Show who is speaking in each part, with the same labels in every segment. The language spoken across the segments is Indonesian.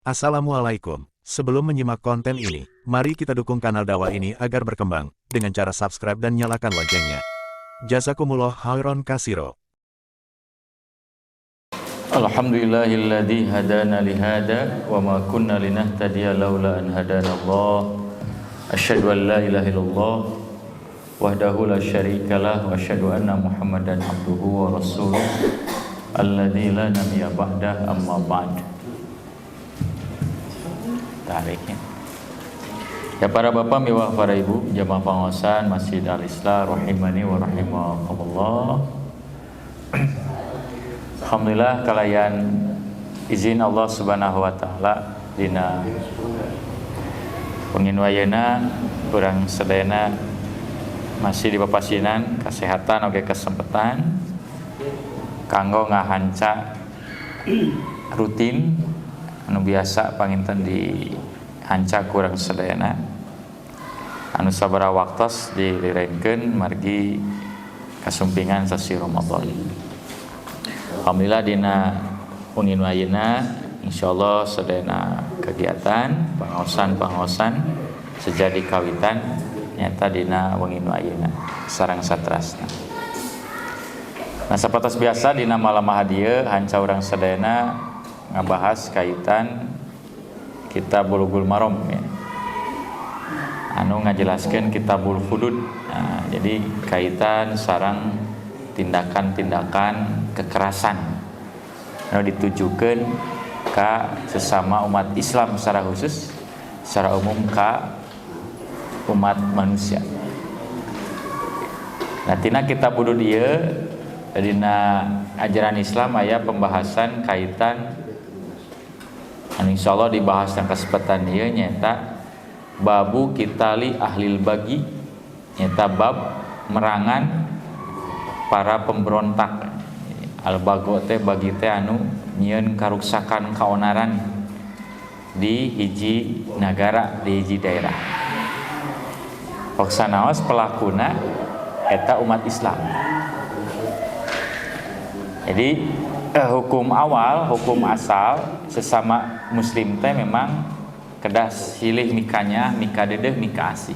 Speaker 1: Assalamualaikum. Sebelum menyimak konten ini, mari kita dukung kanal dakwah ini agar berkembang dengan cara subscribe dan nyalakan loncengnya. Jazakumullah khairan katsiro.
Speaker 2: Alhamdulillahilladzi hadana lihada wa ma kunna linahtadiya laula an hadanallah. Asyhadu an la ilaha illallah wahdahu la syarikalah wa asyhadu anna Muhammadan abduhu wa rasuluh alladzi la nabiyya ba'dah amma ba'd. Tariknya. Ya para bapak, miwah para ibu, jamaah pengawasan Masjid Al-Islah rahimani wa rahimakumullah. Alhamdulillah kalayan izin Allah Subhanahu wa taala dina pungin wayana urang sedayana masih di papasinan kesehatan oge kesempatan kanggo ngahanca rutin anu biasa panginten di hanca kurang sedayana anu sabaraha waktos dilirenkeun margi kasumpingan sasi Ramadan. Alhamdulillah dina ungin wayana insyaallah sedayana kegiatan pangaosan sejadi kawitan nyata dina ungin wayana sareng satrasna. Nah sapatos biasa dina malam hadieu hanca urang sedayana ngabahas kaitan kitab Bulughul Maram ya. Anu ngajelaskeun kitabul hudud. Nah, jadi kaitan sareng tindakan-tindakan kekerasan anu ditujukeun ka sesama umat Islam secara khusus, secara umum ka umat manusia. Nah, tina kitab hudud ieu dina ajaran Islam aya pembahasan kaitan anu insyaallah dibahas dalam kesempatan ieu nyata babu kitali ahlil bagi, nyata bab merangan para pemberontak. Al-bago teh bagi teh anu nyieun karuksakan kaonaran di hiji nagara, di hiji daerah. Paksanaos pelakuna eta umat Islam. Jadi hukum awal, hukum asal sesama muslim teh memang kedah silih mikanya, mika dedeh, mika asih.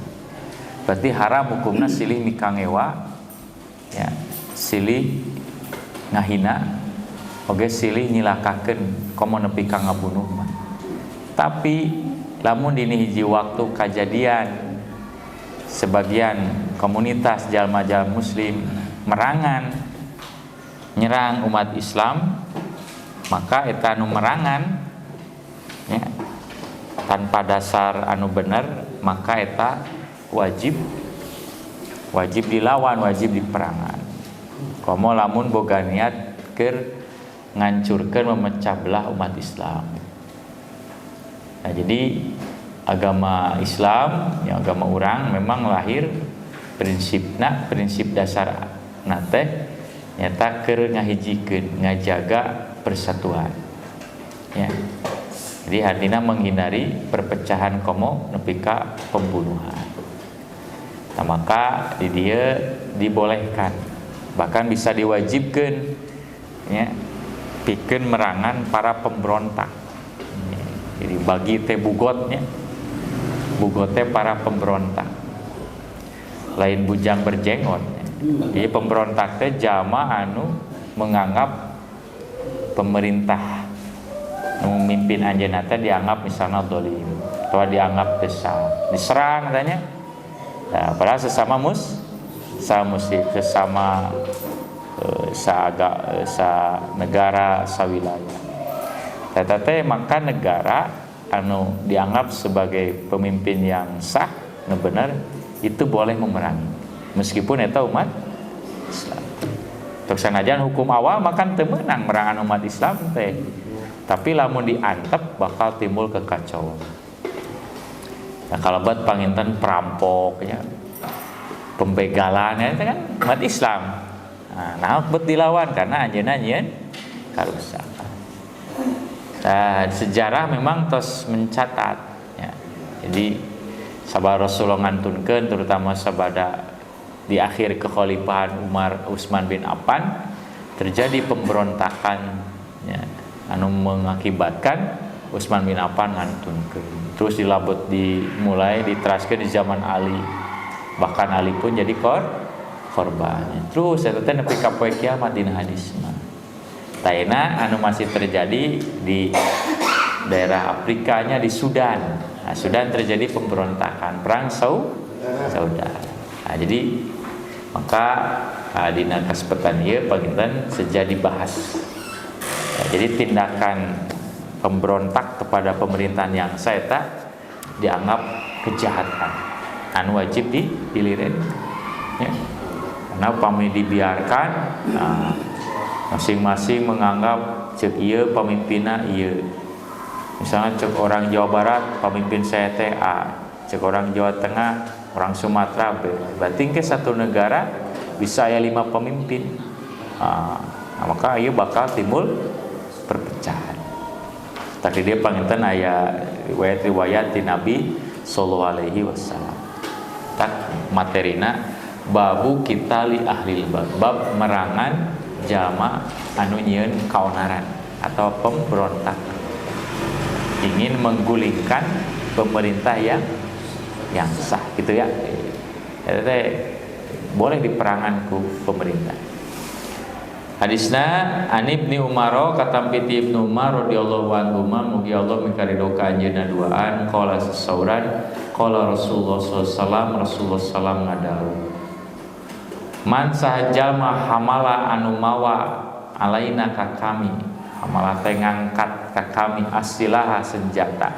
Speaker 2: Berarti haram hukumna silih mika ngewa, ya, silih ngahina, oge silih nyilakakeun komo nepi ka ngabunuh mah. Tapi lamun dini hiji waktu kajadian sebagian komunitas jalma-jalma muslim merangan nyerang umat Islam, maka eta anu merangan ya, tanpa dasar anu bener, maka eta wajib dilawan, wajib diperangan. Komo lamun boga niat keur ngancurkeun memecah belah umat Islam. Nah, jadi agama Islam, ya agama urang memang lahir prinsip dasar teh nyata keur ngahijikeun, ngajaga persatuan. Ya. Jadi hadina menghindari perpecahan komo nepi ka pembunuhan. Nah, maka di dia dibolehkan, bahkan bisa diwajibkeun ya, pikeun merangan para pemberontak. Ya. Jadi bagi teh bugotnya, bugot teh para pemberontak. Lain bujang berjenggot. Jadi pemberontak teh jama anu menganggap pemerintah memimpin anjeunna teh dianggap misalnya dolim atau dianggap diserang katanya. Nah, padahal sesama muslim, sesama negara, sawilayah. Eta teh maka negara anu dianggap sebagai pemimpin yang sah, nu bener itu boleh memerangi. Meskipun eta umat Islam. Tersanajan hukum awal makan teu meunang merangan umat Islam teh. Tapi lamun diantep bakal timbul kekacauan. Nah, kalabat panginten perampok ya, pembegalan ya, itu kan umat Islam. Nah bet dilawan karena anjeunna nyieun karusakan. Nah, sejarah memang tos mencatat ya. Jadi sabada Rasulullah ngantunkeun terutama sabada di akhir kekhalifahan Utsman bin Affan terjadi pemberontakan ya, anu mengakibatkan Utsman bin Affan ngantunkeun. Terus dimulai diteraskeun di zaman Ali. Bahkan Ali pun jadi korban. Terus eta teh nepi ka poe kiamat dina hadis mah. Taina anu masih terjadi di daerah Afrikanya di Sudan. Nah, Sudan terjadi pemberontakan, perang saudara. Nah, jadi maka dina kasempatan ieu panginten seja dibahas. Nah, jadi tindakan pemberontak kepada pemerintahan yang saeta dianggap kejahatan anu wajib dilirik ya. Karena upami dibiarkan masing-masing menganggap cek ieu pamimpinna ieu. Misalnya cek orang Jawa Barat pemimpin saya teh A, cek orang Jawa Tengah, orang Sumatera B. Berarti ke satu negara bisa aya 5 pemimpin. Nah, maka ieu bakal timbul perpecahan. Tadi dia panginten aya riwayat di Nabi sallallahu alaihi wasallam. Tak materina babu kitali ahli bab merangan jama anu nyieun kaonaran atau pemberontak ingin menggulingkan pemerintah yang sah gitu ya. Eta boleh diperangan ku pemerintah. Hadisna an Ibnu Umar katampiti Ibnu Umar radhiyallahu anhu mugi Allah mikarido ka anjeunna duaan qala sasauran qala Rasulullah sallallahu Rasulullah sallam ngadawu man sahajama hamala anu mawa alaina ka kami hamala teh ngangkat ka kami asilaha senjata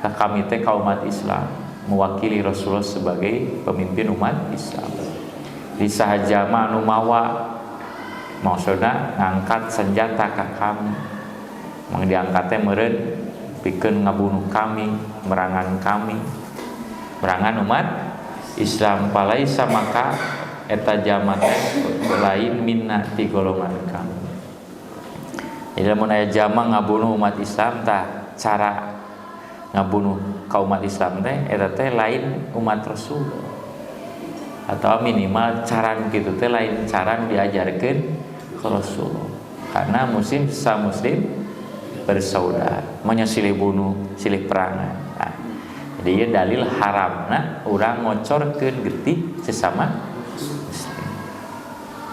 Speaker 2: ka kami teh kaum umat Islam mewakili Rasulullah sebagai pemimpin umat Islam di sahajama anu mawa maksudna ngangkat senjata ka kami mang diangkatnya meureun pikeun ngabunuh kami merangan umat Islam palaisa maka eta jama teh lain minna ti golongan kami. Jadi mun aya jama ngabunuh umat Islam tah cara ngabunuh kaum umat Islam teh eta teh lain umat Rasul atau minimal cara kitu teh lain cara diajarkeun Rasul karena muslim bersaudara manya silih bunuh silih perangan. Nah, jadi ieu dalil haramna urang ngocorkeun getih sesama muslim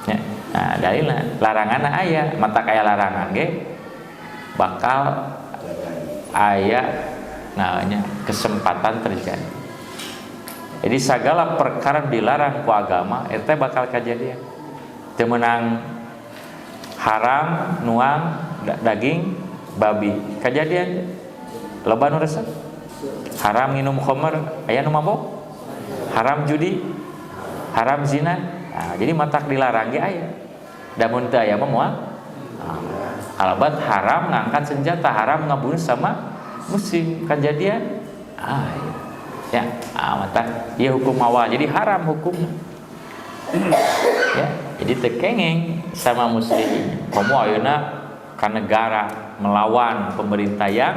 Speaker 2: ya. Nah dalilna laranganna aya mata kaya larangan ge bakal aya namanya kesempatan terjadi. Jadi segala perkara dilarang ku agama eta bakal kejadian. Teu meunang haram nuang daging babi kejadian loba nu resep. Haram minum khamr aya nu mabok. Haram judi, haram zina. Nah, jadi matak dilarang ge aya. Da mun teu aya mah moal. Alabat haram ngangkat senjata, haram ngabunuh sama muslim kejadian. Ya, matak ieu hukum awal. Jadi haram hukumnya. Ya, jadi tekengeng sama muslim. Komo ayeuna ka negara melawan pemerintah yang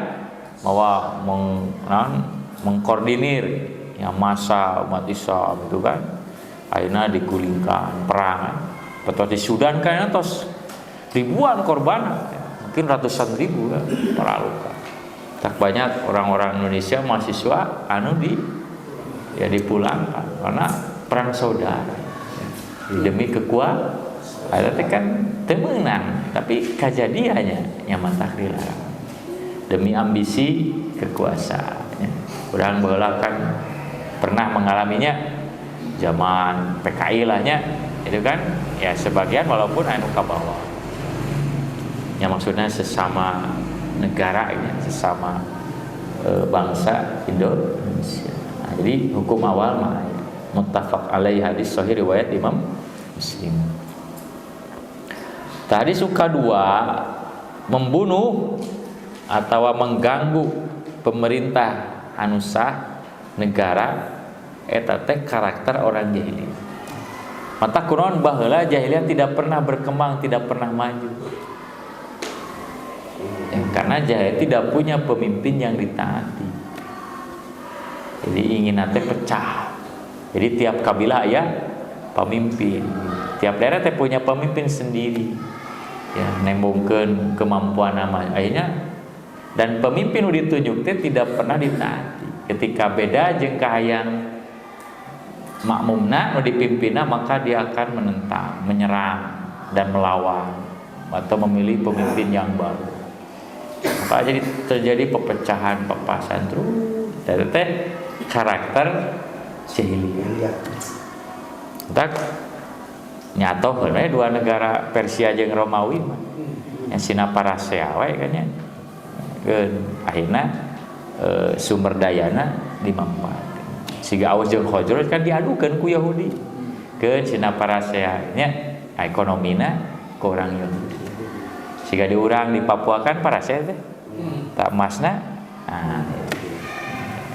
Speaker 2: mawa mengkoordinir yang masa umat Islam itu kan. Ayeuna digulingkan perang. Betul di Sudan kan tos ribuan korban, mungkin ratusan ribu kan para luka. Tak banyak orang-orang Indonesia mahasiswa anu dipulangkan karena perang saudara. Demi kekuatan ada kan temenang tapi kejadiannya nyaman takdir demi ambisi kekuasaan ya. Orang bola kan pernah mengalaminya zaman PKI lahnya itu kan ya sebagian walaupun anu ka bawah ya maksudnya sesama negara ya, sesama bangsa Indonesia. Nah, jadi hukum awal mah muttafaq alaihi hadis sahih riwayat Imam Muslim. Tadi suka dua membunuh atau mengganggu pemerintah anu sah negara eta teh karakter orang jahiliyah. Mata kunaon baheula jahiliyah tidak pernah berkembang, tidak pernah maju. Karena jahiliyah tidak punya pemimpin yang ditaati. Jadi ingin teh pecah. Jadi tiap kabilah ya pemimpin, tiap daerah teh punya pemimpin sendiri. Ya, nembongkeun kemampuan nama. Akhirnya Dan pemimpin nu ditunjuk teh tidak pernah ditaati. Ketika beda jeung kahayang makmumna nu dipimpinna, maka dia akan menentang, menyerang dan melawan atau memilih pemimpin yang baru. Maka jadi terjadi pepecahan, pepasan terus. Dari teh karakter jahiliyah. Tak nyatoh dua negara Persia jeung Romawi mah. Yang sina parasea we kan nya. Akhirna sumber dayana dimanfaatkan. Siga Aus jeung Khazraj kan diadukeun ku Yahudi. Keun sina parasea nya ekonomina ku urang Yahudi. Siga di urang di Papua kan parasea teh. Tak masna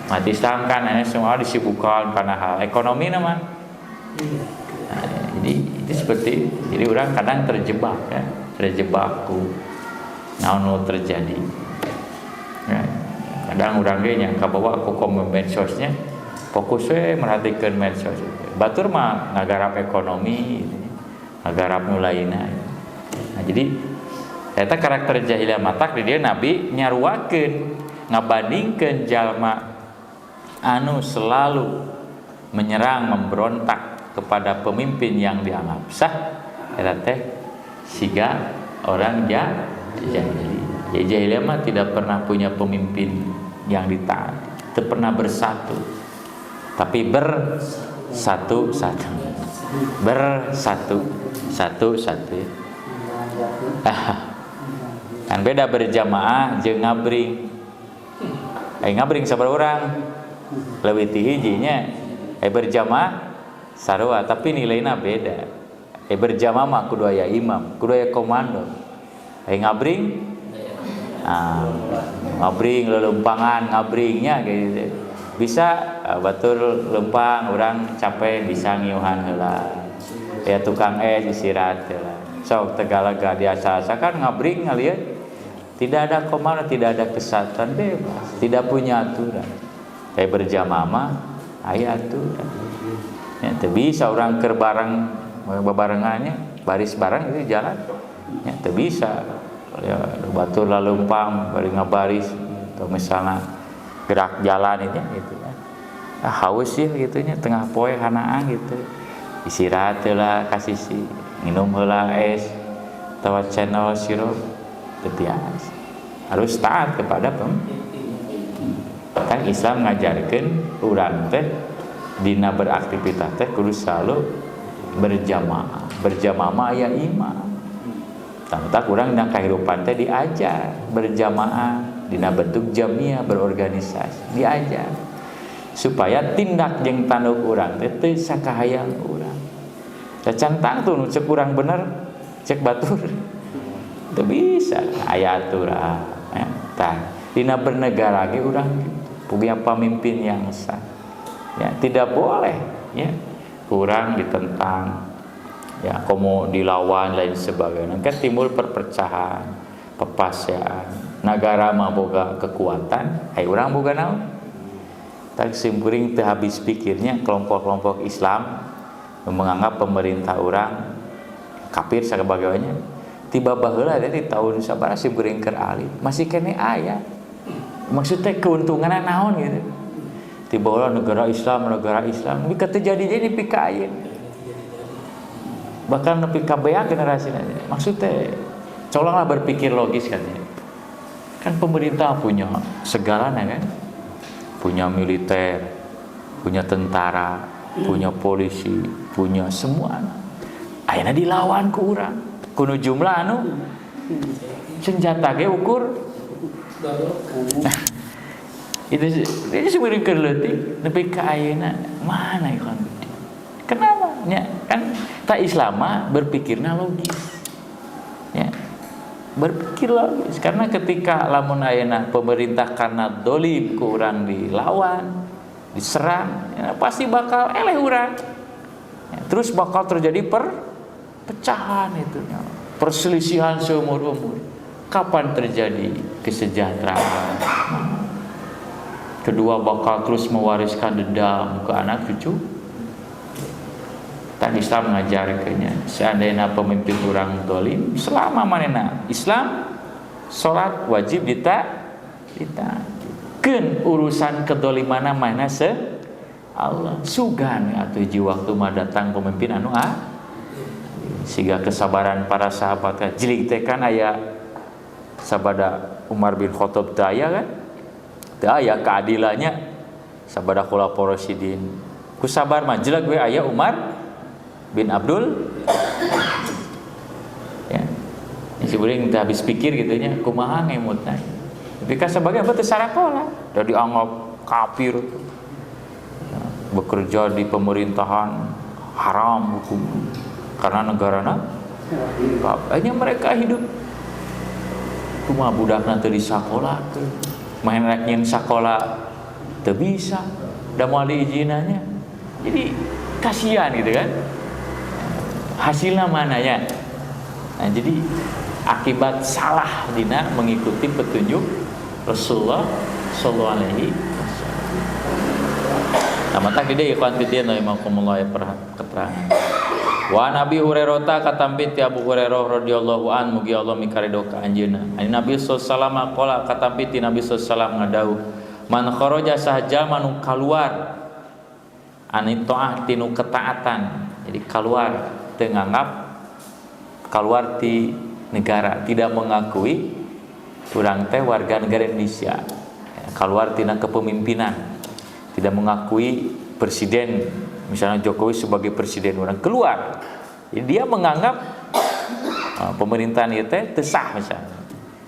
Speaker 2: mati Islam kan semua disibukkan karena hal ekonomi nama. Jadi itu seperti jadi orang kadang terjebak ya, terjebakku naon terjadi. Ya, kadang orang ge nya kabawa aku komen medsosnya fokus we merhatikan medsos. Batur mah ngagarap ekonomi, ngagarap nu lainna. Nah, jadi eta karakter jahiliyah matak di dia Nabi nyaruakeun ngabandingkeun jalma anu selalu menyerang, memberontak kepada pemimpin yang dianggap sah, eta teh siga orang jahiliyah. Jadi jahiliyah mah tidak pernah punya pemimpin yang ditaati, tidak pernah bersatu, tapi bersatu-satu, bersatu-satu. Kan beda berjamaah jeung ngabring. Ngabring sabaraha urang? Leuwih ti hijinya berjamaah sarua tapi nilainya beda. Berjamaah mah kudu aya imam, kudu aya komando. Ngabring ngabring lelempangan ngabringnya gitu. Bisa batur lempang urang capek bisa ngiuhan heula. Ya tukang istirahat heula. Sok tegalaga diasa-asa kan ngabring ngalieu. Tidak ada komando, tidak ada kesatuan, bebas, tidak punya aturan. Kayak berjamaah mah aya aturan. Ya, teu bisa orang keur bareng bebarengannya, baris bareng itu jalan. Ya, teu bisa. Ya, batur lalumpang bari ngabaris atau misalnya gerak jalan itu gitu kan. Haus sih gitu nya tengah poe hanaan gitu. Istirahat heula ka sisi, minum heula es atau channel sirup. Biasa. Harus taat kepada kan Islam ngajarkeun urang teh dina beraktivitas teh kudu selalu berjamaah. Berjamaah mah aya imam. Tangtak urang dina kahirupan teh diajar berjamaah dina bentuk jamiah berorganisasi, diajar supaya tindak jeung tanduk urang teh teu sakahayang urang. Cacantang tuh nu cek urang bener, cek batur. Itu bisa aya aturan ya. Tah dina bernegara ge urang punya pemimpin yang sah ya, tidak boleh ya kurang ditentang ya, komo dilawan lain sebagainya kan timbul perpecahan, pepasean. Negara mah boga kekuatan, ai urang boga naon? Tak simkuring teu habis pikirnya kelompok-kelompok Islam menganggap pemerintah urang kafir sabagainya. Tiba baheula di tahun sabaraha si geuring keur alih masih kene aya maksudnya keuntunganna naon gitu. Tiba heula negara Islam ini terjadi jadi pika ayeuna bahkan nepi ka beak generasina maksudnya colonglah berpikir logis kan ya. Kan pemerintah punya segalanya kan, punya militer, punya tentara, punya polisi, punya semua ayeuna dilawan ku urang kuno jumlah anu senjata ge ukur itu sebenarnya kerleutik nepi ka ayeuna mana ikhwan. Kenapa? Ya, kan tak Islam berpikirna logis. Ya. Berpikir logis karena ketika lamun ayeuna pemerintah karena dolim ku urang dilawan, diserang, ya, pasti bakal eleh urang. Ya, terus bakal terjadi pecahan itu, perselisihan seumur umur. Kapan terjadi kesejahteraan? Kedua bakal terus mewariskan dendam ke anak cucu. Tak Islam mengajarkannya. Seandainya pemimpin orang dolim, selama manena Islam, sholat wajib Ken urusan kedolimana mana se Allah sugan atau ji waktu mah datang pemimpin anu siga kesabaran para sahabat jilik teh kan aya sabada Umar bin Khattab teh aya kan teu aya keadilannya sabada khulafaur rasyidin ku sabar mah jelag we aya Umar bin Abdul ya si beuring teh habis pikir gitu nya kumaha ngemutna tapi kan sebagai apa teu sarakola da dianggap kafir bekerja di pemerintahan haram hukum karena negarana hanya mereka hidup cuma budakna teu di sakola main rek nyeun sakola teu bisa da moal diizinannya jadi kasihan gitu kan hasilnya mana ya nah jadi akibat salah dina mengikuti petunjuk Rasulullah sallallahu alaihi wasallam. Nah, mata gede ikhwan fillah rahimakumullah ya keterangan. Wa Nabi Hurairah ta katampi ti Abu Hurairah radhiyallahu an mugi Allah mikaridho ka anjeunna. Ani Nabi sallallahu alaihi wasallam qala katampi ti Nabi sallallahu alaihi wasallam ngadauh man kharaja sahaja manu kaluar ani taat tinu ketaatan. Jadi keluar teu nganggap keluar ti negara tidak mengakui urang teh warga negara Indonesia keluar tina kepemimpinan tidak mengakui presiden misalnya Jokowi sebagai presiden orang keluar jadi dia menganggap pemerintahan itu teu sah misalnya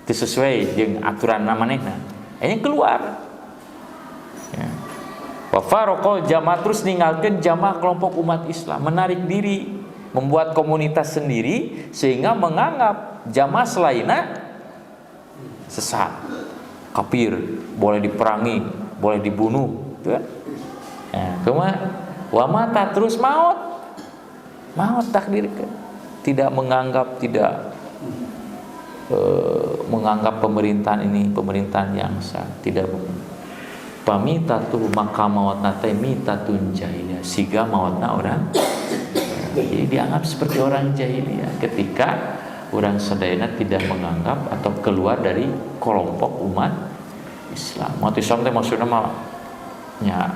Speaker 2: teu sesuai jeung aturan manehna anya keluar ya. Wa faraqal jamaah terus ninggalkeun jamaah kelompok umat Islam menarik diri membuat komunitas sendiri sehingga menganggap jamaah selainnya sesat, kafir, boleh diperangi, boleh dibunuh, gitu kan? Ya, wa mata terus maut takdirkan, tidak menganggap menganggap pemerintahan ini pemerintahan yang sah, tidak pamitatu maka mautna teh mitatun jahiliyah, siga mautna orang jadi dianggap seperti orang jahiliyah ketika orang sadayana tidak menganggap atau keluar dari kelompok umat Islam. Umat Islam teh maksudna mah nya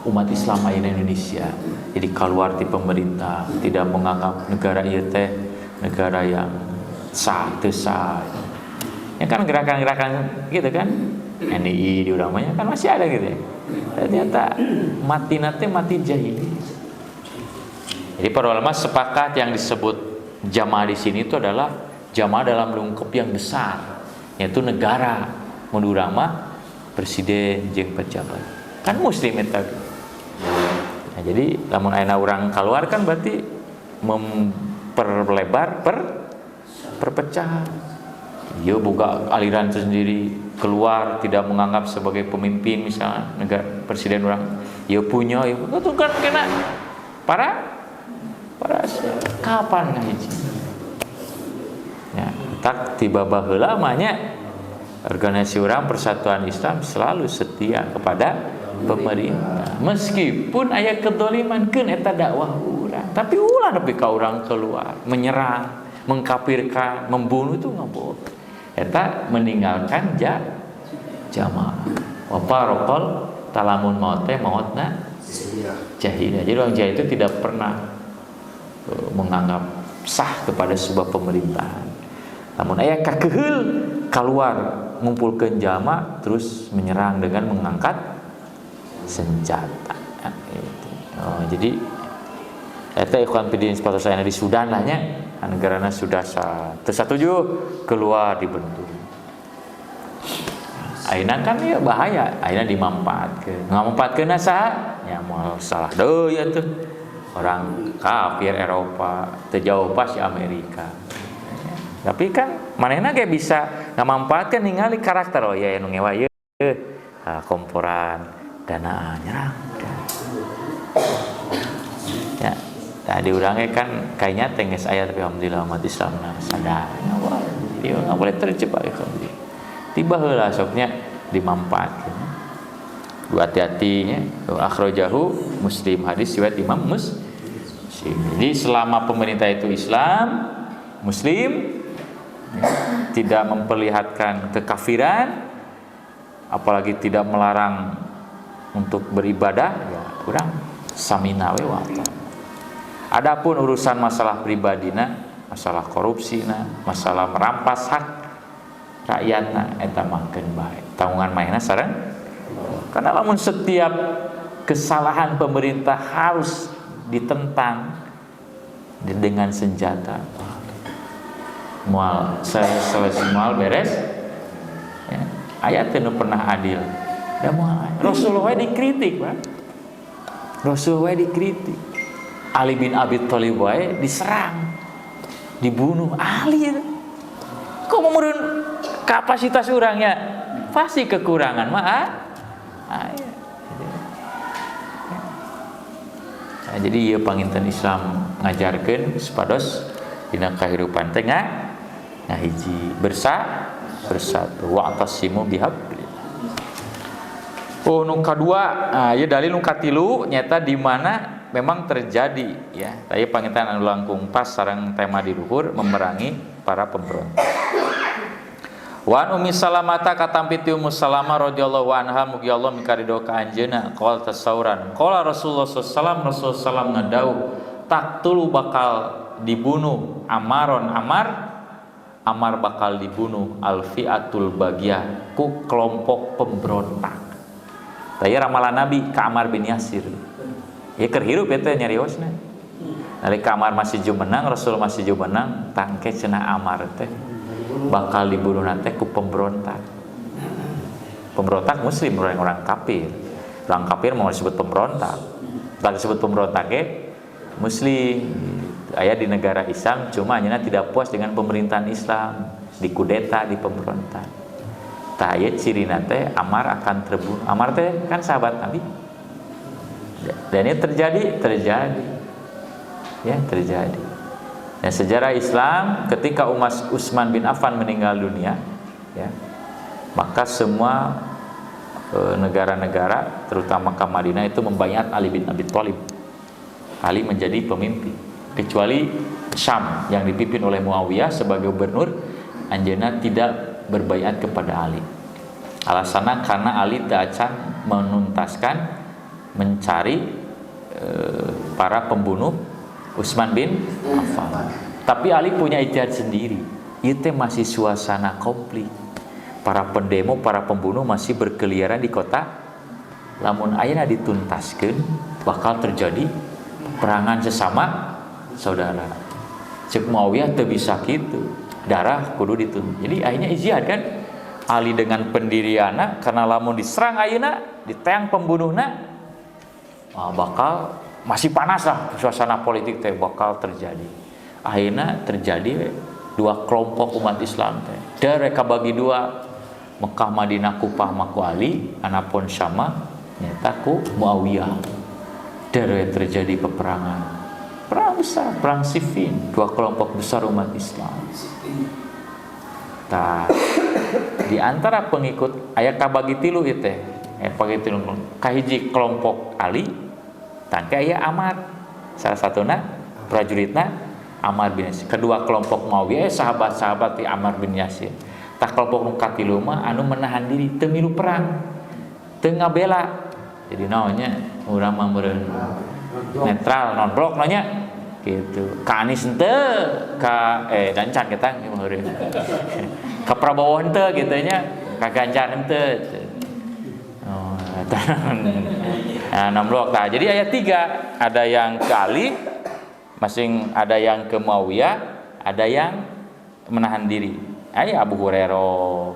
Speaker 2: umat Islam di Indonesia. Jadi keluar di pemerintah, tidak menganggap negara ieu teh negara yang sah teu sah. Ya kan gerakan-gerakan gitu kan. NII di urang kan masih ada gitu ya. Ternyata mati nate mati jahili. Jadi para ulama sepakat yang disebut jamaah di sini itu adalah jamaah dalam lingkup yang besar, yaitu negara, menurut ulama presiden jeung pejabat. Kan muslim eta. Nah, jadi lamun ayeuna urang keluar kan berarti memperlebar perpecahan. Dia boga aliran sendiri keluar tidak menganggap sebagai pemimpin misalnya negara presiden orang. Dia punya itu kan kena para kapan ngahiji ya tak tiba baheula lamanya organisasi orang Persatuan Islam selalu setia kepada pemerintah meskipun aya kedoliman keun eta dakwah urang tapi ulah nepi ka urang keluar menyerang mengkafirkan membunuh itu enggak boleh eta meninggalkan jamaah wa faraqal talamun maut teh mautna jahiliyah jadi orang jahil itu tidak pernah menganggap sah kepada sebuah pemerintahan. Namun aya kakeheul keluar ngumpulkeun jamaah terus menyerang dengan mengangkat senjata. Jadi eta ikhwan fillah sepatu saya di Sudan lah nya negarana sudah teu satuju keluar dibentuk. Ayeuna kan ya bahaya, ayeuna dimanfaatkeun. Ngamanfaatkeunna saha? Ya moal salah deui atuh. Orang kafir Eropa terjauh pas Amerika tapi kan manehna ge bisa ngamanfaatkeun ningali karakter oh ya nu ngewa ieu komporan dana nyerang ya tadi urang kan kayaknya tenges aya tapi alhamdulillah umat Islam sadar dia enggak boleh terjebak ya tiba heula soknya dimanfaatkeun hati-hati ya. Akhrajahu Muslim hadis riwayat Imam Muslim. Jadi selama pemerintah itu Islam, Muslim, tidak memperlihatkan kekafiran, apalagi tidak melarang untuk beribadah, ya kurang samina we wa ata'na. Adapun urusan masalah pribadina, masalah korupsina, masalah merampas hak rakyatna, eta makeun bae. Tanggungan mainna sareng. Karena lamun setiap kesalahan pemerintah harus ditentang dengan senjata, mual selesai mual beres, ya, ayat itu pernah adil. Dan Rasulullah dikritik, Pak. Rasulullah dikritik. Ali bin Abi Thalib wae diserang, dibunuh. Ali kok menurun kapasitas orangnya, pasti kekurangan mah. Nah, jadi ieu panginten Islam ngajarkeun supados dina kahirupan teh ngahiji bersatu wa'tasimu bihablillah. Oh, nu kadua, ieu dalil nu katilu nyata di mana memang terjadi ya. Tadi panginten anu langkung pas sareng tema di luhur memerangi para pemberontak. Wa Ummi Salamah katampi ti Ummu Salamah radhiyallahu anha mugi Allah mikaridho ka anjeunna qol tasauran. Qala Rasulullah sallallahu alaihi wasallam ngadauh taktulu bakal dibunuh Amar bakal dibunuh alfiatul bagiyah ku kelompok pemberontak. Tadi ramalan Nabi ka Ammar bin Yasir. Ya kerhirup eta nyariosna. Nalika Ammar masih jumenang, Rasul masih jumenang, tangke cenah Ammar teh bakal dibunuh nanti ku pemberontak. Pemberontak muslim, orang kafir. Orang kafir mau disebut pemberontak. Tak disebut pemberontak muslim. Aya di negara Islam, cuma hanya tidak puas dengan pemerintahan Islam, dikudeta, di pemberontak. Tah aya cirina teh Ammar akan terbunuh. Ammar teh kan sahabat Nabi. Dan ini terjadi. Ya, terjadi. Dan sejarah Islam ketika Utsman bin Affan meninggal dunia, ya, maka semua negara-negara terutama ke Madinah itu membaiat Ali bin Abi Thalib. Ali menjadi pemimpin, kecuali Syam yang dipimpin oleh Muawiyah sebagai gubernur, anjeunna tidak berbaiat kepada Ali. Alasannya karena Ali tak acan menuntaskan mencari para pembunuh Utsman bin Affan. Tapi Ali punya ijtihad sendiri. Itu masih suasana konflik. Para pendemo, para pembunuh masih berkeliaran di kota. Lamun ayeuna dituntaskeun bakal terjadi peperangan sesama saudara. Cek Muawiyah teu bisa kitu. Darah kudu dituntut. Jadi akhirnya ijtihad kan Ali dengan pendiriana karena lamun diserang ayeuna, diteang pembunuhna, bakal masih panas lah suasana politik teh bakal terjadi. Akhirnya terjadi dua kelompok umat Islam teh. Mereka bagi dua, Mekah Madinah Kufah maku Ali, anapun Syama nyata ku Muawiyah. Dari terjadi peperangan, perang besar, perang Siffin, dua kelompok besar umat Islam. Tah di antara pengikut aya kabagi tilu ieu teh, kabagi tilu kahiji kelompok Ali, tangke aya Ammar, salah satuna prajuritna Ammar bin Yasir. Kedua kelompok Muawiyah sahabat-sahabat di Ammar bin Yasir. Tah kelompok nu katilu mah anu menahan diri teu milu perang, teu ngabela. Jadi naonnya urang mah meureun netral non blok nya gitu. Ka Anies henteu, ka dan can kita meureun. Ka Prabowo henteu kitu nya, ka Ganjar henteu. Oh, non blok tah. Jadi ayat 3 ada yang ke Ali, masing ada yang ke Muawiyah, ada yang menahan diri. Aya Abu Hurairah,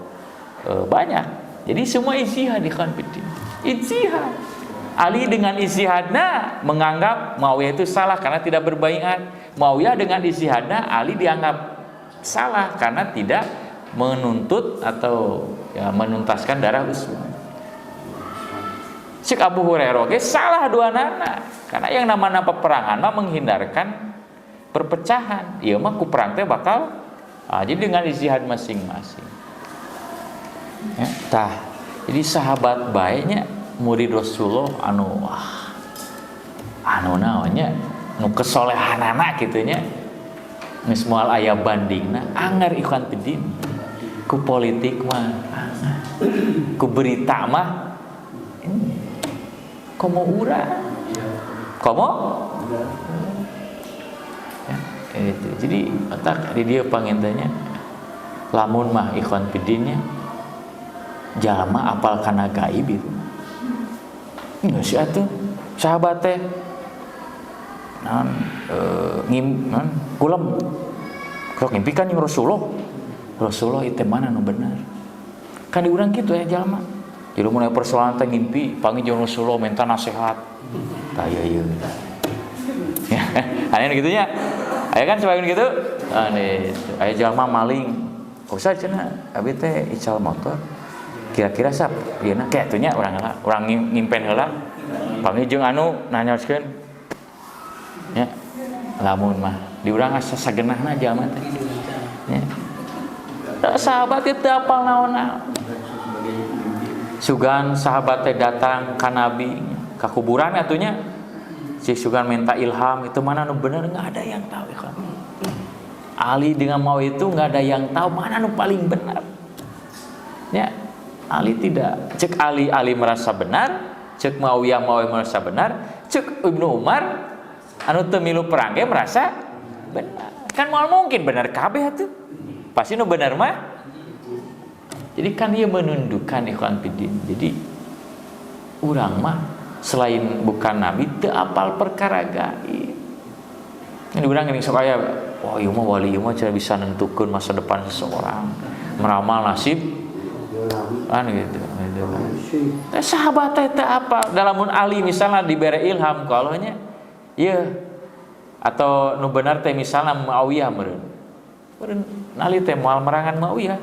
Speaker 2: banyak. Jadi semua ijtihad di konfidin. Ijtihad. Ali dengan ijtihadna menganggap Muawiyah itu salah karena tidak berbaiat. Muawiyah dengan ijtihadna Ali dianggap salah karena tidak menuntut atau ya, menuntaskan darah Utsman. Cik Abu Hurairah salah dua nana karena yang namanya peperangan mah menghindarkan perpecahan. Ieu mah ku perang teh bakal jadi dengan ijtihad masing-masing. Ya, tah. Jadi sahabat baiknya murid Rasulullah anu naonnya nu kesolehanana kitu nya geus moal aya bandingna anger ikhwan fiddin ku politik mah, ku berita mah, komo urang, komo, ya, itu. Jadi otak di dia pangintanya, lamun mah ikhwan pidinnya, jalma apal kana gaib itu, nggak sih atuh, sahabat teh, kulam, kalau ngimpikan yang Rasulullah itu mana nu benar, kan diurang gitu ya jalma. Jadi mulai persoalan teh ngimpi, panggil jeung Rasulullah minta nasihat, taya ieu. Aya gitunya, aya kan sebagian gitu, aya jalma maling, usah cenah, abi teh ical motor, kira-kira sap, ieu na kayak atunya urang ngimpen heula, panggil jeung anu nanyaoskeun, ya, lamun mah diurang asa sagenahna jalma teh, ya. Sahabat itu apal naon-naon. Sugan sahabat teh datang ka Nabi, ka kuburan atunya. Si sugan minta ilham, itu mana nu bener, enggak ada yang tahu ikhwan. Ali dengan mau itu enggak ada yang tahu mana nu paling benar. Ya, Ali tidak. Cek Ali merasa benar, cek Muawiyah merasa benar, cek Ibnu Umar anu teu milu perang ge merasa benar. Kan moal mungkin benar kabeh atuh. Pasti nu benar mah. Jadi kan dia menundukkan ikhwan fiddin. Jadi urang mah selain bukan nabi teu apal perkara gaib. Ini urang geuning sok aya, wah ieu mah wali ieu mah cara bisa nentukeun masa depan seseorang, meramal nasib kan gitu. Teh sahabat teh teu apal. Dalamun Ali misalnya dibere ilham ku Allah nya, ieu atau nu benar teh misalnya Muawiyah meureun. Ali teh moal merangan Muawiyah,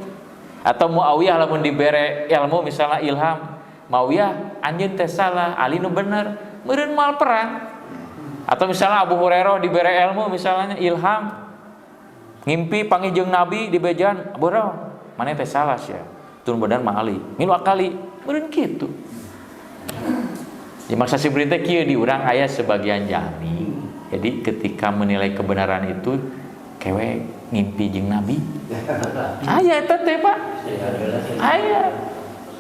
Speaker 2: atau Muawiyah lamun dibere ilmu misalnya ilham, Muawiyah anjeun teh salah, Ali nu bener, meureun moal perang. Atau misalnya Abu Hurairah dibere ilmu misalnya ilham, ngimpi panggil jeung Nabi di bejan, Abu Hurairah maneh teh salah sia, tun bener mah Ali, milu akali, meureun kitu. Di masa sibrin teh kieu di urang aya sebagian jami. Jadi ketika menilai kebenaran itu kewe ngimpi jeung Nabi. Aya eta teh Pak. Aya.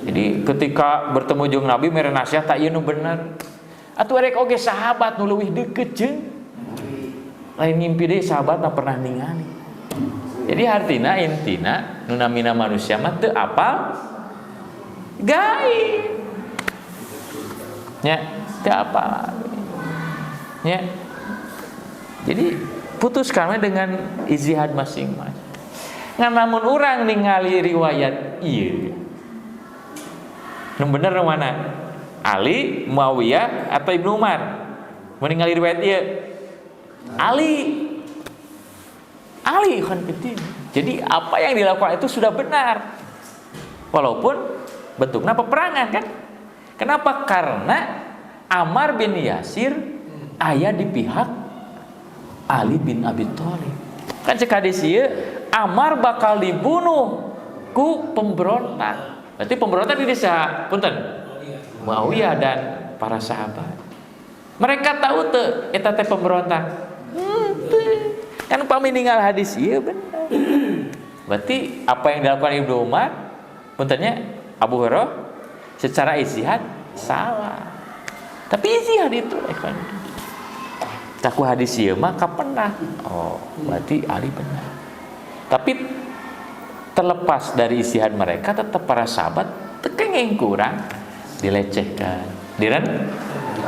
Speaker 2: Jadi ketika bertemu jeung Nabi mere nasihat tak ieu nu bener. Atuh rek oge sahabat nu leuwih deukeut jeung. Lain ngimpi deui sahabat na pernah ningali. Jadi artina intina nu namina manusia mah teu apal gaib. Nya, teu apal. Nya. Jadi putuskan dengan ijtihad masing-masing. Ngan lamun urang ningali riwayat ieu, nu bener nu mana? Ali, Muawiyah atau Ibnu Umar? Meninggali riwayat ieu. Ali kan penting. Jadi apa yang dilakukan itu sudah benar. Walaupun bentuknya peperangan kan? Kenapa? Karena Ammar bin Yasir aya di pihak Ali bin Abi Thalib. Kan cek hadis ieu, Ammar bakal dibunuh ku pemberontak. Berarti pemberontak di desa punten Muawiyah dan para sahabat. Mereka tahu teu eta teh pemberontak. Kan upami ninggal hadis ieu bener. Berarti apa yang dilakukan Ibnu Umar puntennya Abu Hurairah secara ijtihad salah. Tapi ijtihad itu caku hadis ieu mah kapenah. Oh, berarti Ali benar. Tapi terlepas dari ijtihad mereka, tetap para sahabat tekengeng kurang dilecehkan,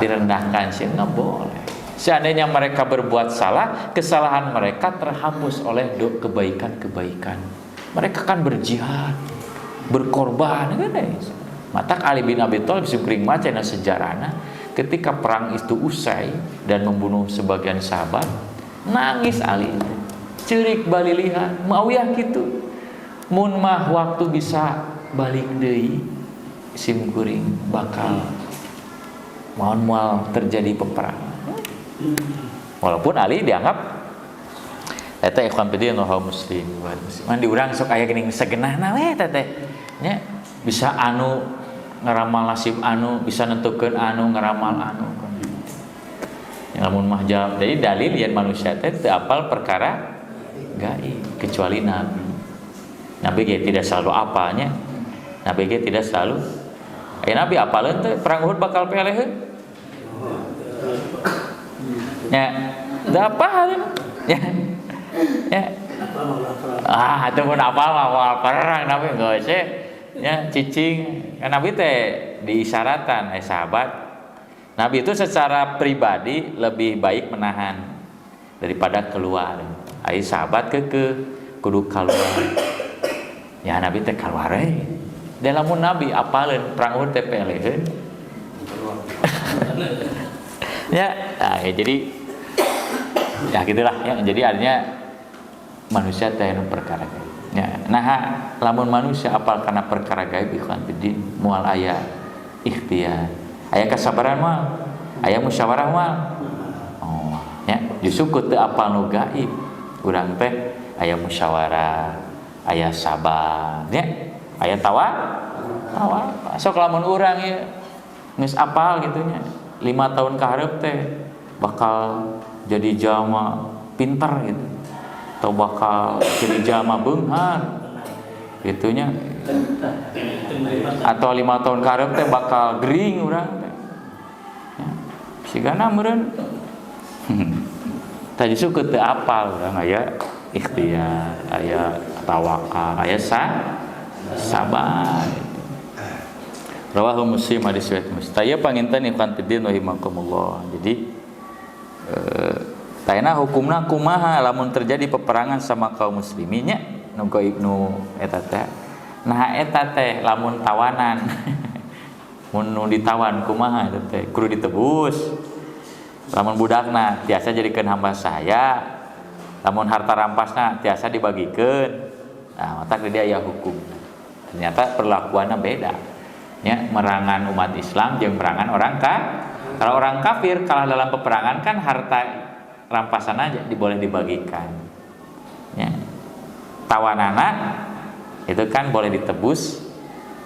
Speaker 2: direndahkan sih nggak boleh. Seandainya mereka berbuat salah, kesalahan mereka terhapus oleh kebaikan-kebaikan. Mereka kan berjihad, berkorban, kan? Mata Ali bin Abi Thalib sukring maca na sejarahna, ketika perang itu usai dan membunuh sebagian sahabat, nangis Ali, ceurik balilihan, Muawiyah gitu. Mun mah waktu bisa balik deui, simkuring bakal moal terjadi peperangan. Walaupun Ali dianggap eta ikhwan fiddin kaum muslim buat muslim. Mandi urang sok aya geuning sagenahna we teh. Nya bisa anu ngaramal nasib anu, bisa nentukeun anu ngaramal anu. Yang lamun mah jawab jadi dalil yen manusia teh teu apal perkara gaib kecuali nabi. Nabi ge tidak selalu apalnya. Nabi ge tidak selalu. Nabi apaleun teh perang Uhud bakal peleheun. Ya, da apal. Ya. Ya. Itu pun apal awal perang Nabi geus ya cicing. Kan Nabi teh diisyaratkan sahabat. Nabi itu secara pribadi lebih baik menahan daripada keluar. Ai sahabat kudu keluar. Ya Nabi teh keluar dalam Nabi apaleun perang Uhud teh peleheun. Ya, jadi ya gitulah ya. Jadi artinya manusia teh anu perkara gaib. Ya, nah lamun manusia apal kana perkara gaib ikhwan fiddin moal aya ikhtiar, aya kasabaran moal, aya musyawarah moal. Oh, ya, justru teu apal nu gaib. Urang teh aya musyawarah, aya sabar, ya. Aya tawa. Sok lamun urang ya geus apal gitu nya. 5 tahun ka hareup teh bakal jadi jalma pinter gitu. Atau bakal jadi jalma beunghar gitunya. Atau 5 tahun ka hareup teh bakal gering urang teh. Ya. Sigana meureun. Tadi suku teu apal urang aya ikhtiar, aya tawakal, aya sabar. Rawahu Muslim hadis riwayat Muslim. Taya panginten ikhwan fiddin rahimakumullah. Jadi tayana hukumna kumaha lamun terjadi peperangan sama kaum muslimin nya nu gaib nu eta teh. Nah eta teh lamun tawanan. Mun nu ditawan kumaha eta teh kudu ditebus. Lamun budakna tiasa jadikeun hamba saya. Lamun harta rampasna tiasa dibagikeun. Nah, matak dia aya hukum. Ternyata perlakuannya beda. Ya, merangan umat Islam jeung merangan orang kalau orang kafir kalah dalam peperangan kan harta rampasan aja boleh dibagikan. Ya. Tawanana itu kan boleh ditebus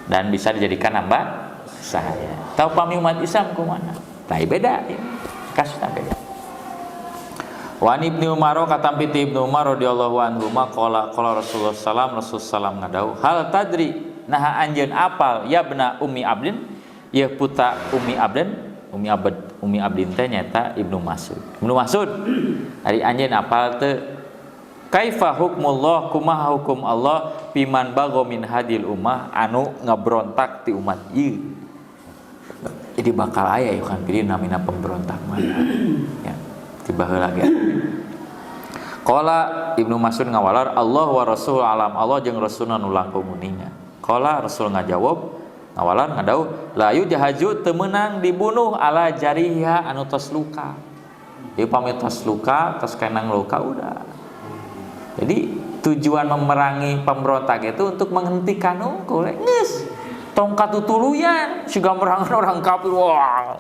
Speaker 2: dan bisa dijadikan hamba sahaya. Tahu pami umat Islam kumaha? Tah beda ya. Kasusna beda. Wa Ibnu Umar katam piti Ibnu Umar radhiyallahu anhu qala Rasulullah sallam ngadau hal tadri nah anjeun apal ya bena Ummi Abdin ya puta Ummi Abdin teh nyata Ibnu Mas'ud ari anjeun apal teu kaifa hukmullah kumaha hukum Allah piman bago min hadil ummah anu ngabrontak ti umat ieu. Jadi bakal aya kan pilih namina pemberontak mana ya tiba heula ge qala Ibnu Mas'ud ngawalar Allah wa rasul alam Allah jeung rasulna nu langkung muninya. Qala Rasul ngajawab ngawalan ngadau la yujahaju teu meunang dibunuh ala jariha anu tos luka. Ieu pami tos luka tos kenang luka udah. Jadi tujuan memerangi pemberontak itu untuk menghentikan unggul. Geus tongkat tutuluyan siga merangan orang kafir wah.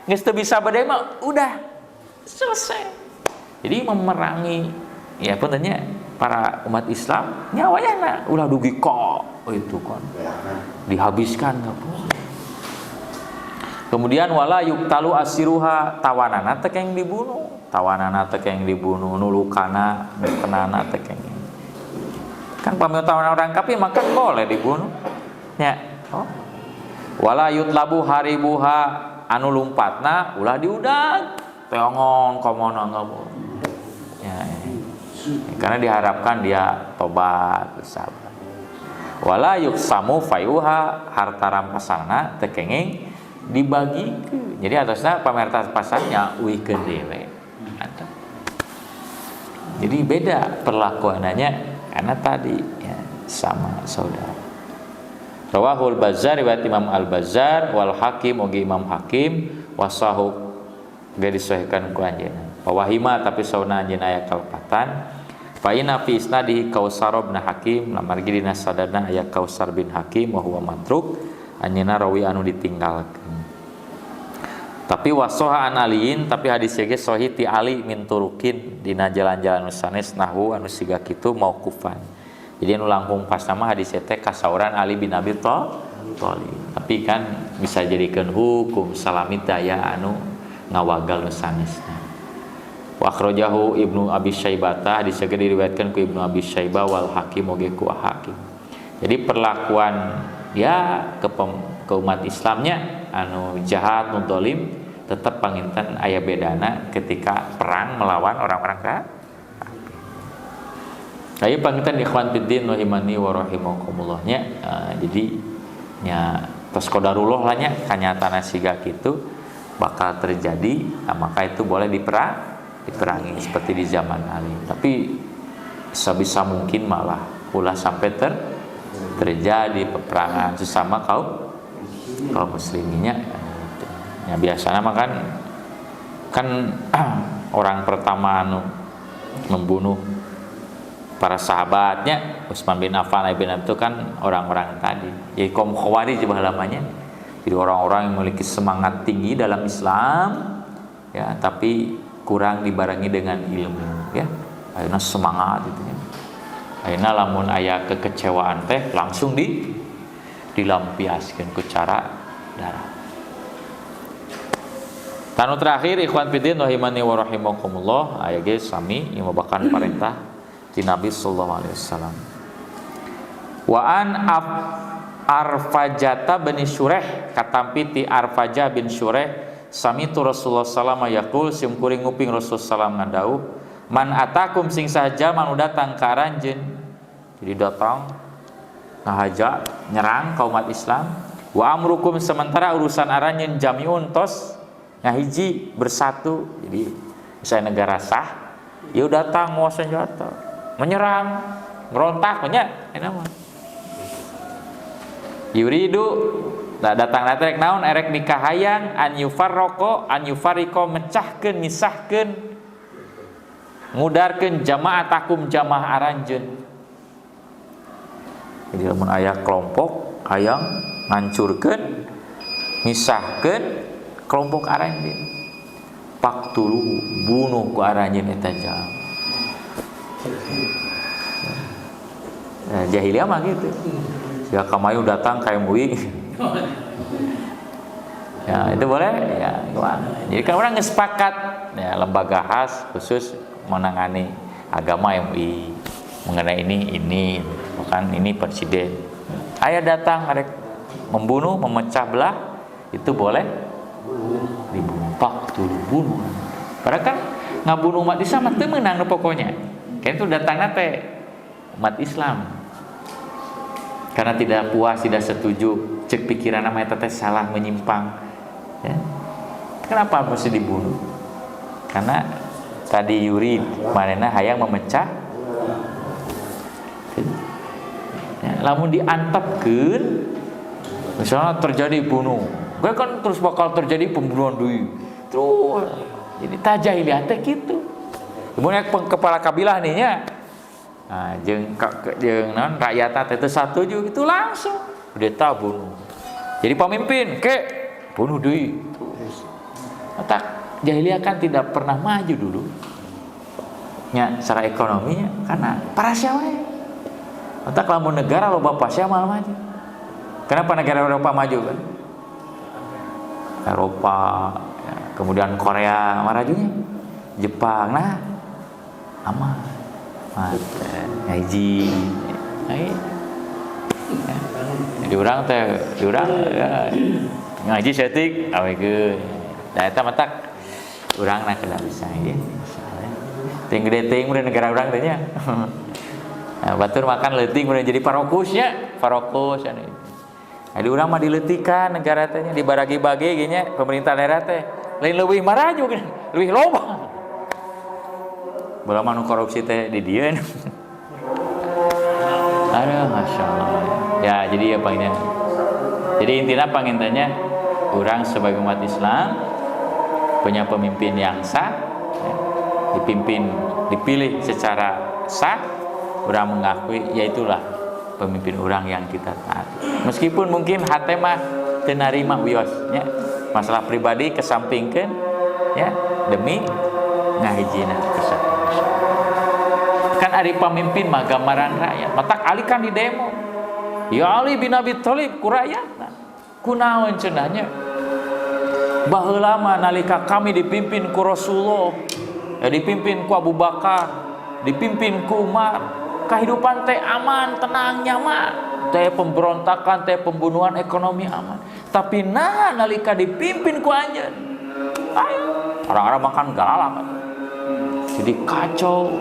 Speaker 2: Geus teu bisa bade mah udah selesai. Jadi memerangi ya pentingnya para umat Islam nyawanya ulah dugi kok itu kan dihabiskan. Kemudian wala yuktalu asiruha tawanana teh yang dibunuh nulukana nukenana teh kan pamitawana orang kafir maka boleh dibunuh ya. Wala yutlabu haribuha anu lumpatna ulah diudag teongon komona ngabur ya. Karena diharapkan dia tobat bersabar. Wala yuksamu fayuha harta rampasanna teu kenging dibagikeun. Jadi atasna pamerta rampasannya uikeun dewe. Jadi beda perlakuannya karena tadi ya sama saudara. Rawahul Bazzar riwayat Imam Al-Bazzar wal Hakim oge Imam Hakim wasahu ge disahihkan ku anjeunna. Wahima tapi sauna anjeun aya kalepatan. Fa inna fi isnadihi Kautsar bin Hakim lamargi dina sadana aya Kautsar bin Hakim wa huwa matruk anjeunna rawi anu ditinggalkeun. Tapi wasoha an aliin tapi hadis ge sahih ti Ali min turukin dina jalan-jalan sanes nahwu anu siga kitu mauqufan. Jadi anu langkung pas nama hadis teh kasauran Ali bin Abi Thalib. Tapi kan bisa jadikeun hukum salami daya anu ngawagal sanesna. Wa akhrajahu Ibnu Abi Syaibah, hadis ge diriwayatkeun ku Ibnu Abi Syaibah wal Hakim oge ku Hakim. Jadi perlakuan ya ke umat Islamnya anu jahat nu zalim tetap panginten aya bedana ketika perang melawan orang-orang kafir. Aya panginten ikhwan fiddin rahimani wa rahimakumullah nya. Jadi nya tos qadarullah lah nya kanyatana siga kitu bakal terjadi, maka itu boleh diperangi seperti di zaman Ali. Tapi sebisa mungkin malah ulah sampai terjadi peperangan sesama kaum musliminnya. Ya biasanya mah kan orang pertama anu membunuh para sahabatnya Utsman bin Affan itu kan orang-orang tadi. Ya kaum Khawarij lamanya. Jadi orang-orang yang memiliki semangat tinggi dalam Islam ya, tapi kurang dibarengi dengan ilmu ya. Ayeuna semangat itu ya. Ayeuna lamun aya kekecewaan teh langsung dilampiaskeun ku cara darah. Tanu terakhir ikhwan fiddin rahimani wa rahimakumullah aya ge sami nyobakan perintah ti Nabi sallallahu alaihi wasallam. Wa an Arfajata bin Syureh katampi ti Arfajah bin Syureh sami tu Rasulullah sallallahu alaihi wasallam yaqul sim kuring nguping Rasul sallallahu ngandauh man atakum sing saja manu datang ka aranjeun. Jadi datang ngahaja nyerang kaum umat Islam wa amrukum sementara urusan aranjeun jamiun tos ngahiji bersatu. Jadi saya negara sah ya datang mau senjata menyerang merontak nya eta mah yuridu datang rek naon erek mikahayang an yufarriqo mecahkeun misahkeun ngudarkeun jamaatakum jamaah aranjeun. Jadi lamun aya kelompok hayang ngancurkeun misahkeun kelompok aranjeun paktulu bunuh ku aranjeun eta jam. Nah, jahiliyah mah gitu. Ya kamayu datang ka MUI. Ya itu boleh ya. Jadi kan orang ngespakat ya lembaga khas khusus menangani agama MUI mengenai ini bukan ini presiden. Aya datang arek membunuh, memecah belah itu boleh dibunuh. Paktulu bunuh. Padahal kan ngabunuh umat Islam teu meunang pokoknya. Kan itu datangna teh umat Islam. Karena tidak puas, tidak setuju, cek pikiran namanya teteh salah menyimpang ya. Kenapa mesti dibunuh? Karena tadi yurid manehna hayang memecah ya, lamun diantepkeun misalnya terjadi bunuh gue kan terus bakal terjadi pembunuhan deui terus jadi tajahiliyah teh kitu. Kemudian kepala kabilah nih nya nah, jeung non rakyat teh satuju itu langsung kudeta bunuh. Jadi pemimpin bunuh deui. Otak jahiliyah kan tidak pernah maju dulu. Nya secara ekonominya karena parasya wae. Otak lamun negara loba pasya malah maju. Kenapa negara Eropa maju kan? Eropa, ya, kemudian Korea marajunya, Jepang, nah aman. Ngaji ya. Jadi orang ya, ngaji setik awegeun da eta mah tak urang na kada bisa ya ting gede ting mun negara urang teh nya nah, batur makan leutik mun jadi parokusnya anu jadi urang mah diletikan negara teh nya dibagi-bagi ge nya pemerintah daerah teh lain leuwih maraju leuwih loba bala manu korupsi teh di dieu. Aduh, Masya Allah. Ya, jadi apa ini? Jadi intinya pangintanya orang sebagai umat Islam punya pemimpin yang sah, ya, dipilih secara sah, orang mengakui yaitulah pemimpin orang yang kita taat. Meskipun mungkin hati mah teu narima wios, ya. Masalah pribadi kesampingkeun, ya, demi ngahijina kisah. Kan ari pamimpin mah gambaran rakyat. Matak Ali kan di demo. Ya Ali bin Abi Thalib ku rakyatna. Kunaon cenahnya? Baheula mah nalika kami dipimpin ku Rasulullah. dipimpin ku Abu Bakar, dipimpin ku Umar, kehidupan teh aman, tenang, nyaman, teh pemberontakan, teh pembunuhan, ekonomi aman. Tapi nah nalika dipimpin ku anjeun, ayo orang-orang makan galak, jadi kacau,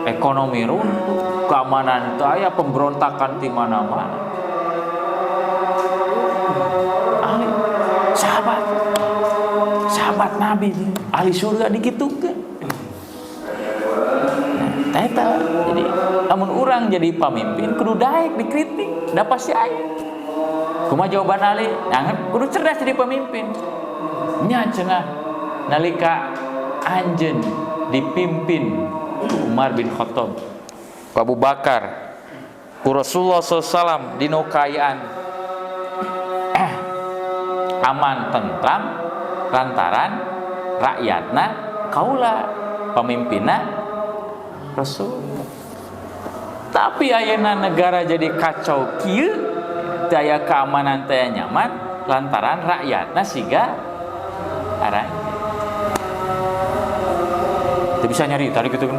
Speaker 2: ekonomi runtuh, keamanan teu aya, pemberontakan di mana-mana. Ahli sahabat Nabi ahli surga digitukeun. Nah, eta jadi lamun urang jadi pamimpin kudu daek dikritik, da pasti aya. Kumaha jawaban ahli? Nah, kudu cerdas jadi pemimpin. Nya cenah nalika anjeun dipimpin Umar bin Khattab, Abu Bakar, ku Rasulullah SAW dina kaayaan aman tentram lantaran rakyatna kaula pemimpinna Rasul. Tapi ayeuna negara jadi kacau kieu, teu aya keamanan teh nyaman lantaran rakyatna siga arah. Teu bisa nyari tadi gitu kan.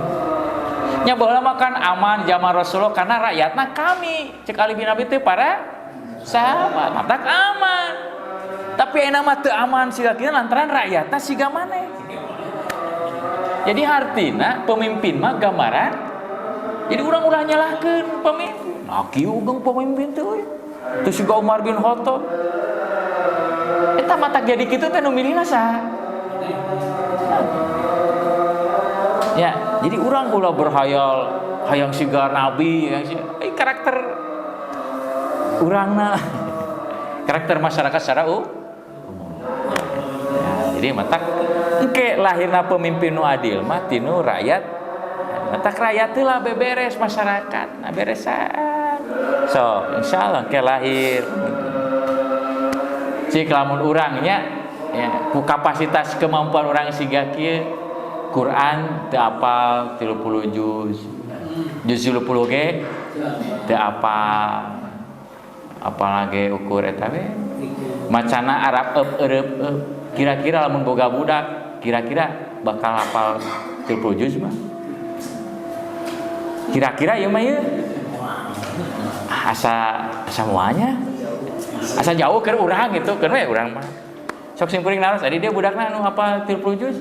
Speaker 2: Nya baheula makan aman zaman Rasulullah karena rakyatna kami. Cek Ali bin Abi teh para sahabat, matak aman. Tapi enak mah teu aman siga kieu lantaran rakyatna siga maneh. Jadi artina pemimpin mah gambaran. Jadi urang ulah nyalahkeun pemimpin. Nah kieu geung pemimpin teh euy. Teu siga Umar bin Khattab. Eta matak jadi kitu teh nu milihna saha? Ya, jadi urang ulah berhayal hayang siga nabi, karakter urangna karakter masyarakat secara jadi matak engke lahirna pemimpin nu adil mah tinu rakyat. Matak rakyat teh lah beberes masyarakat, nah beresan. So, insyaallah engke lahir. Cik lamun urang nya ya, ku kapasitas kemampuan urang siga kieu Quran teu apal 30 juz. Juz 30 ge teu apal. Apalagi ukur eta we. Macana Arab eueup kira-kira lamun boga budak kira-kira bakal hafal 30 juz mah kira-kira ieu mah ieu asa moalnya asa jauh keur urang gitu keur we urang mah sok simkuring naros tadi dia budakna anu hafal 30 juz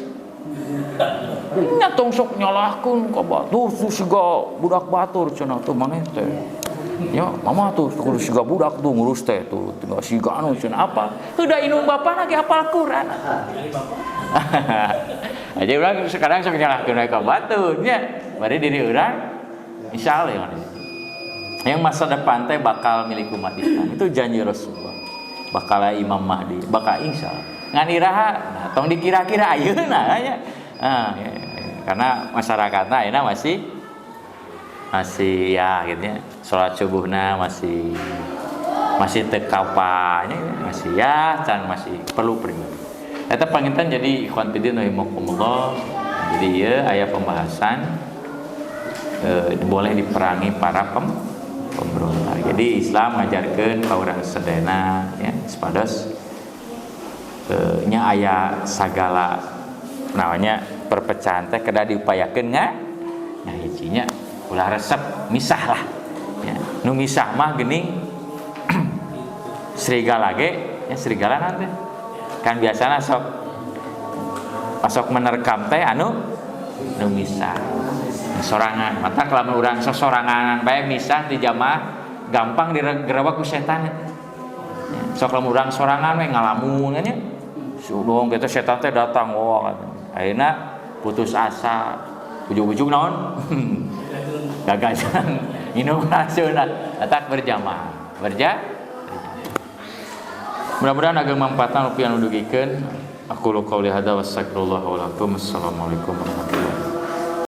Speaker 2: nya tong sok nyalahkeun ka batur siga budak batur cenah teu maneh teh. Ya, mama tuh kudu siga budak tuh ngurus teh tuh tinggal siga anu cenah apa. Heuda inung bapana ge hafal Quran. Aja urang sekarang sok nyalahkeun ka batur nya. Bari diri urang insyaallah yang masa depan teh bakal milik umat Islam. Itu janji Rasulullah. Bakal Imam Mahdi, bakal insyaallah. Ngan iraha, nah tong dikira-kira ayeuna nya. Karena masyarakatna ayeuna masih ya gitu ya, sholat subuhna masih tekapanya masih ya dan masih perlu pribadi. Eta panginten jadi ikhwan fillah rahimakumullah. Jadi ya aya pembahasan boleh diperangi para pemberontak. Jadi Islam ngajarkeun ka urang sedena ya sepados nya aya sagala namanya perpecahan teh kedah diupayakeun nya hijinya ulah resep misah lah ya. Nu misah mah geuning serigala ge ya serigala nanti kan biasana sok menerkam teh anu nu misah sorangan mata lamun urang sosoranganan bae misah di jamaah gampang digerebek ku setan ya. Sok lamun urang sorangan we ngalamun nya sudong kitu setan teh datang ayeuna putus asa ujug-ujug naon gagasan inovasional atak berjamaah mudah-mudahan agak manfaatan rupiah nu dugikeun aku qauli hadza wassalamualaikum warahmatullahi wabarakatuh.